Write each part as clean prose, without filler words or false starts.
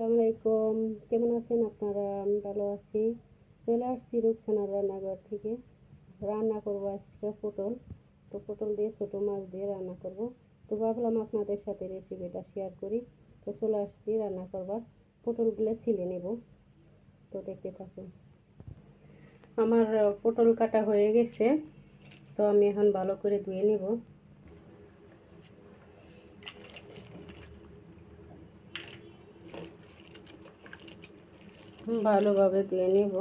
আসসালামু আলাইকুম। কেমন আছেন আপনারা? আমি ভালো আছি। চলে আসছি রুকসানার রান্নাঘর থেকে। রান্না করব আজকে পটল। তো পটল দিয়ে ছোটো মাছ দিয়ে রান্না করব। তো ভাবলাম আপনাদের সাথে রেসিপিটা শেয়ার করি। তো চলে আসছি রান্না করবার। পটলগুলো ছিলে নেব। তো দেখতে থাকুন। আমার পটল কাটা হয়ে গেছে। তো আমি এখন ভালো করে ধুয়ে নেব। ভালোভাবে ধুয়ে নেব।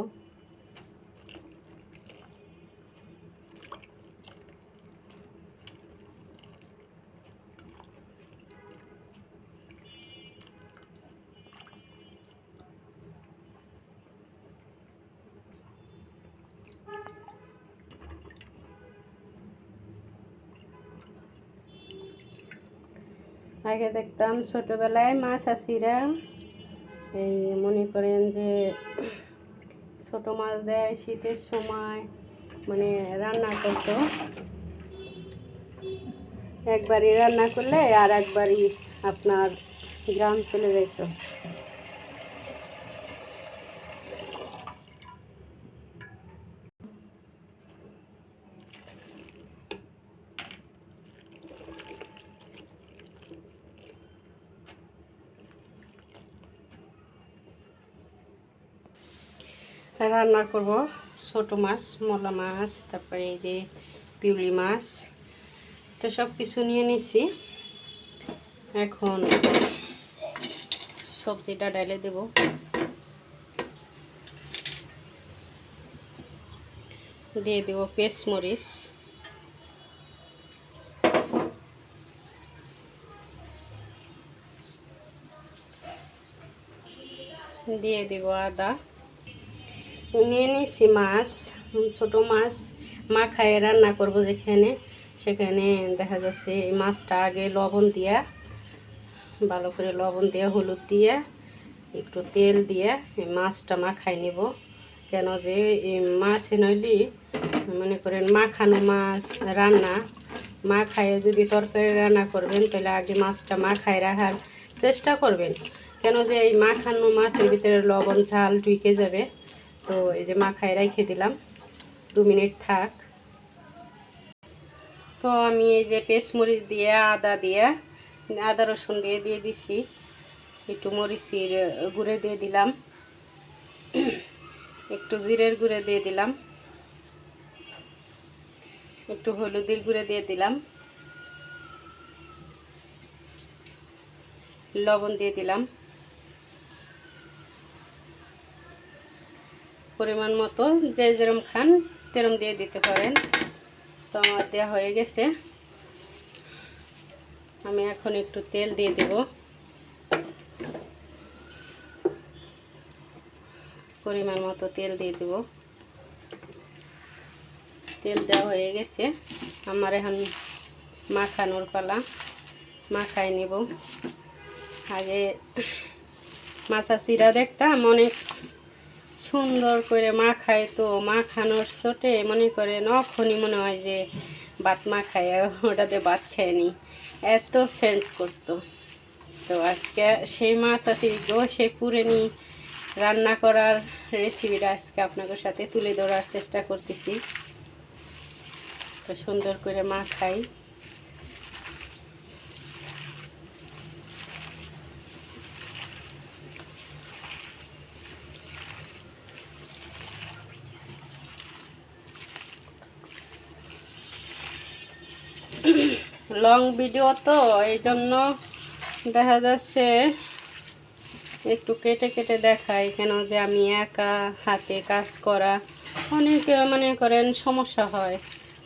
আগে দেখতাম ছোটবেলায় মা চাষিরা এই মনে করেন যে ছোট মাছ দেয় শীতের সময় মানে রান্না করতো। একবারই রান্না করলে আর একবারই আপনার গ্রাম চলে যেত। রান্না করব ছোট মাছ, মলা মাছ, তারপরে এই যে পিউলি মাছ। তো সব কিছু নিয়ে নিছি। এখন সবজিটা ডালে দেব। দিয়ে দেব পেঁয়াজ মরিচ, দিয়ে দেব আদা। নিয়ে নিছি মাছ, ছোট মাছ মাখায় রান্না করব যেখানে, সেখানে দেখা যাচ্ছে এই মাছটা আগে লবণ দিয়া ভালো করে লবণ দিয়ে হলুদ দিয়ে একটু তেল দিয়ে এই মাছটা মাখাই নেব। কেন যে এই মাছ নইলে মনে করেন মাখানো মাছ রান্না মাখায় যদি তরকারি রান্না করবেন তাহলে আগে মাছটা মাখায় রাখার চেষ্টা করবেন। কেন যে এই মাখানো মাছের ভিতরে লবণ ঝাল ঢুকে যাবে। তো এই যে মাখায় রেখে দিলাম, 2 মিনিট থাক। তো আমি এই যে পেঁয়াজ মরিচ দিয়ে আদা রসুন দিয়ে দিছি। একটু মরিচের গুঁড়ে দিয়ে দিলাম, একটু জিরের গুঁড়ে দিয়ে দিলাম, একটু হলুদের গুঁড়ে দিয়ে দিলাম, লবণ দিয়ে দিলাম, পরিমাণ মতো যে যেরকম খান তেরম দিয়ে দিতে পারেন। তো আমার দেওয়া হয়ে গেছে। আমি এখন একটু তেল দিয়ে দেব। পরিমাণ মতো তেল দিয়ে দেব। তেল দেওয়া হয়ে গেছে। আমার এখন মাখানোর পালা, মাখাই নেব। আগে মাছা চিরা দেখতাম অনেক সুন্দর করে মাখায়। তো মাখানোর চোটে মনে করে নখনই মনে হয় যে ভাত মাখায়, ওটাতে ভাত খায়নি, এত সেন্ট করতো। তো আজকে সেই মাছাছি গো সেই পুরেনি রান্না করার রেসিপিটা আজকে আপনাদের সাথে তুলে ধরার চেষ্টা করতেছি। তো সুন্দর করে মাখাই। লং ভিডিও তো এই জন্য দেখা যাচ্ছে একটু কেটে কেটে দেখাই। কেন যে আমি একা হাতে কাজ করা অনেক মনে করেন সমস্যা হয়।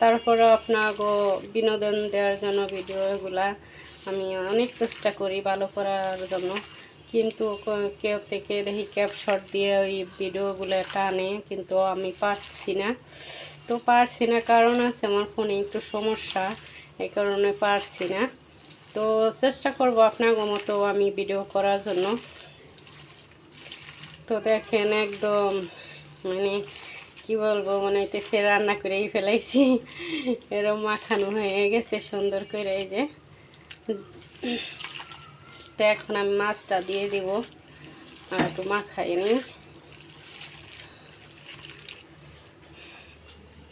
তারপরে আপনাকে বিনোদন দেওয়ার জন্য ভিডিওগুলা আমি অনেক চেষ্টা করি ভালো করার জন্য, কিন্তু কেউ থেকে দেখি ক্যাপশট দিয়ে ওই ভিডিওগুলো টানে, কিন্তু আমি পারছি না। তো পারছি না কারণ আছে আমার ফোনে একটু সমস্যা, এই কারণে পারছি না। তো চেষ্টা করব আপনার মতো আমি ভিডিও করার জন্য। তো দেখেন একদম মানে কি বলবো, মনে হইতেছে রান্না করেই ফেলাইছি, এরকম মাখানো হয়ে গেছে সুন্দর করে। এই যে তো এখন আমি মাছটা দিয়ে দিব। আর একটু মাখাই নিই।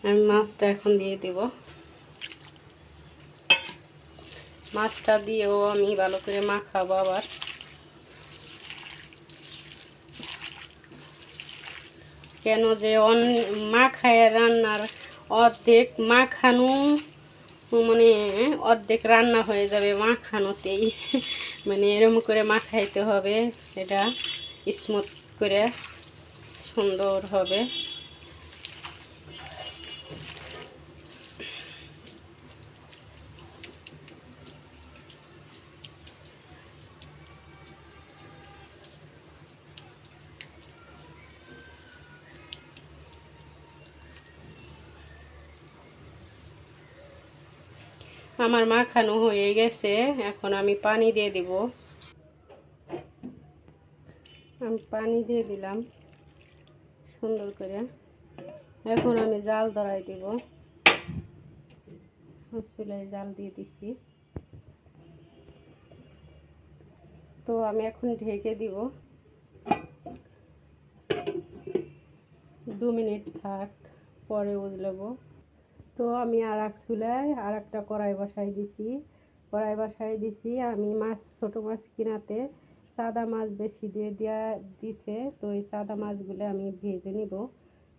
আমি মাছটা এখন দিয়ে দেব। মাছটা দিয়েও আমি ভালো করে মাখাবো। আবার কেন যে মাখায় রান্নার অর্ধেক মাখানো, মানে অর্ধেক রান্না হয়ে যাবে মাখানোতেই। মানে এরকম করে মাখাইতে হবে, এটা স্মুথ করে সুন্দর হবে। আমার মাখানো হয়ে গেছে, এখন আমি পানি দিয়ে দিব। আমি পানি দিয়ে দিলাম সুন্দর করে। এখন আমি জাল ধরাই দিব। চুলায় জাল দিয়ে দিচ্ছি। তো আমি এখন ঢেকে দিব। 2 মিনিট থাক, পরে উজলাবো। তো আমি আর এক চুলায় আর একটা কড়াই বসাই দিছি। আমি মাছ, ছোট মাছ কিনাতে সাদা মাছ বেশি দিয়ে দিছে। তো এই সাদা মাছগুলো আমি ভেজে নিব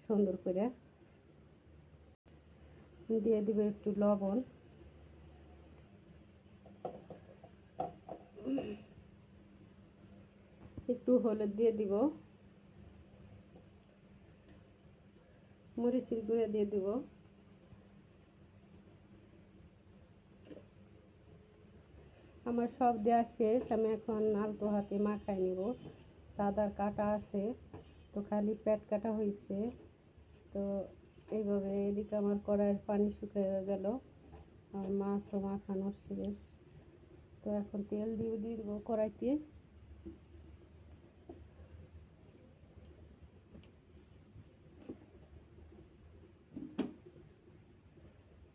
সুন্দর করে। দিয়ে দিব একটু লবণ, একটু হলুদ দিয়ে দিব, মরিচের গুঁড়ো দিয়ে দিব। আমার সব দেওয়া শেষ। আমি এখন আলতো হাতে মাখাই নিব। সাদার কাটা আছে, তো খালি পেট কাটা হয়েছে। তো এইভাবে এদিকে আমার কড়াইয়ের পানি শুকিয়ে গেল, আর মাছও মাখানো শেষ। তো এখন তেল দিয়ে দিব কড়াইতে।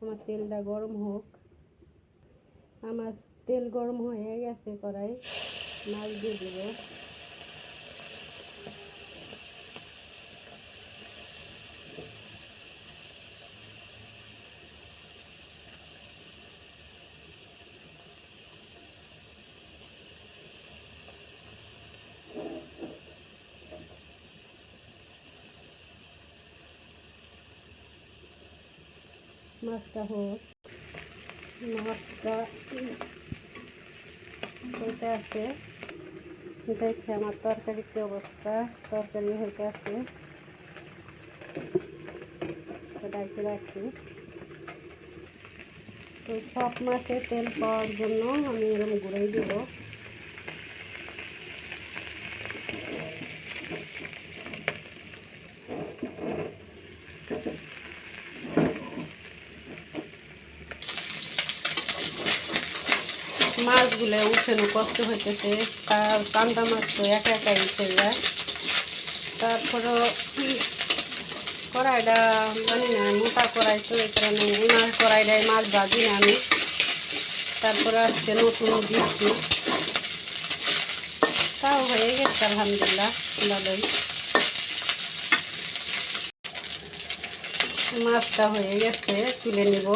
আমার তেলটা গরম হোক। আমার তেল গরম হয়ে গেছে, কড়াই মাছ দিয়ে দিব। মাছটা হোক, মাছটা হইতে আছে। দেখে আমার তরকারি কি অবস্থা। তরকারি হইতে আছে, ডাইতে রাখি। তো সব মাছে তেল পাওয়ার জন্য আমি এরকম ঘুরাই দেব। মাছগুলো উঠানো কষ্ট হইতেছে, তার কান্দা মাছ তো একা একাই উঠে যায়। তারপরেও কড়াইটা জানি না, মোটা কড়াই তো এই কারণে এই মাছ কড়াইটায় মাছ ভাজি না আমি। তারপরে আজকে নতুন দিচ্ছি, তাও হয়ে গেছে আলহামদুলিল্লাহ ভালোই। মাছটা হয়ে গেছে, তুলে নিব।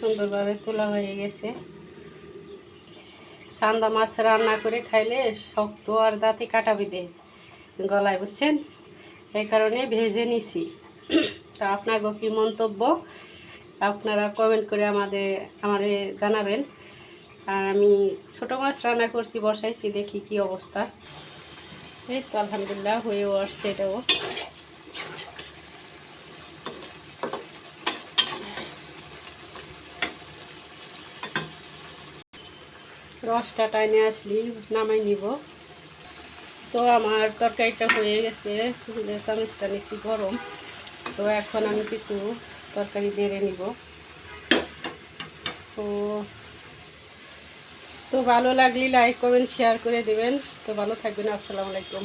সুন্দরভাবে তোলা হয়ে গেছে। চান্দা মাছ রান্না করে খাইলে শক্ত আর দাঁতে কাটা বিঁধে গলায়, বুঝছেন? এই কারণে ভেজে নিছি। তা আপনাদের কি মন্তব্য আপনারা কমেন্ট করে আমারে জানাবেন। আর আমি ছোটো মাছ রান্না করছি, বসাইছি, দেখি কি অবস্থা। এই তো আলহামদুলিল্লাহ হয়েও আসছে এটাও। রসটা টাইনে আসলি নামাই নিব। তো আমার তরকারিটা হয়ে গেছে, যে চামচটা নিচ্ছি গরম। তো এখন আমি কিছু তরকারি বেড়ে নিব। তো তো ভালো লাগলে লাইক কমেন্ট শেয়ার করে দেবেন। তো ভালো থাকবেন, আসসালামু আলাইকুম।